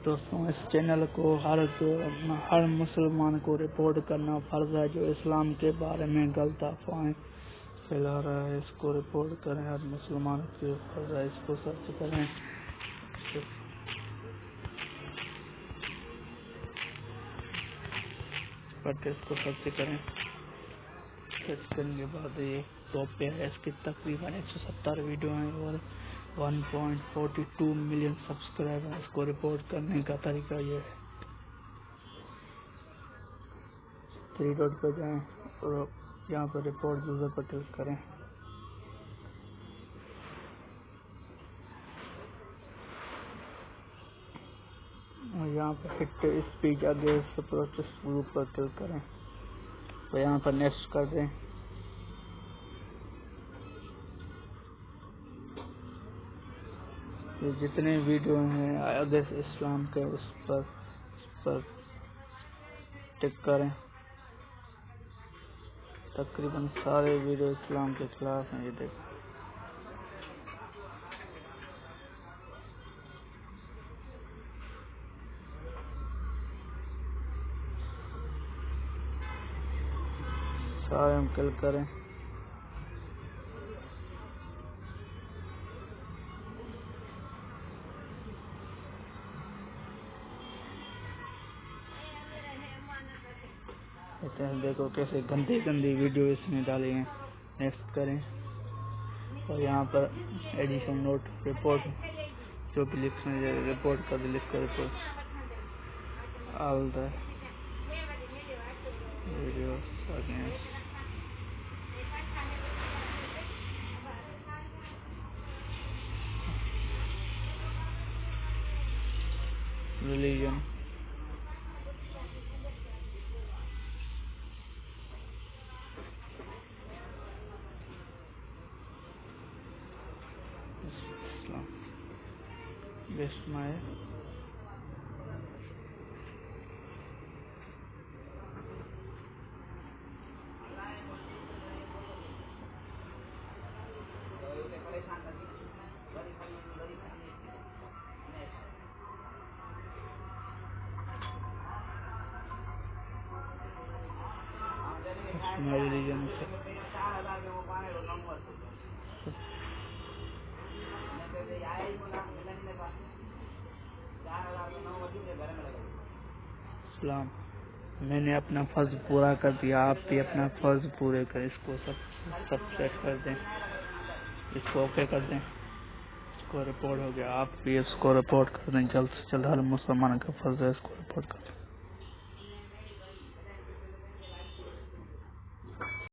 दोस्तों इस चैनल को हर मुसलमान को रिपोर्ट करना फर्ज है जो इस्लाम के बारे में गलत अफवाहें फैला रहा है। इसको रिपोर्ट करें, हर मुसलमान की फर्ज है। इसको सर्च करें, इसको सर्च करें। सर्च करने के बाद ये टॉप पे है। इसकी तकरीबन 170 वीडियो हैं और 1.42 मिलियन सब्सक्राइबर हैं। इसको रिपोर्ट करने का तरीका ये है, 3 डॉट पर जाएं और यहाँ पर रिपोर्ट यूजर पर क्लिक करें। और यहाँ पर hit speech against protest group पर क्लिक करें तो यहाँ पर नेक्स्ट कर दें। ये जितने वीडियो हैं अगेंस्ट इस्लाम के उस पर टिक करें। तकरीबन सारे वीडियो इस्लाम के खिलाफ हैं। ये देखें, सारे हम क्लिक करें। देखो कैसे गंदी वीडियो इसने डाली हैं। नेक्स्ट करें और यहाँ पर एडिशन नोट रिपोर्ट जो भी लिख रिपोर्ट कर लिख कर report all the videos against religion best my religion Islam. मैंने अपना फर्ज पूरा कर दिया, आप भी अपना फर्ज पूरे करें। इसको सब सेट कर दें, इसको ओके कर दें। इसको रिपोर्ट हो गया, आप भी इसको रिपोर्ट कर दें। जल्द से जल्द हर मुसलमान का फर्ज है इसको रिपोर्ट कर दें।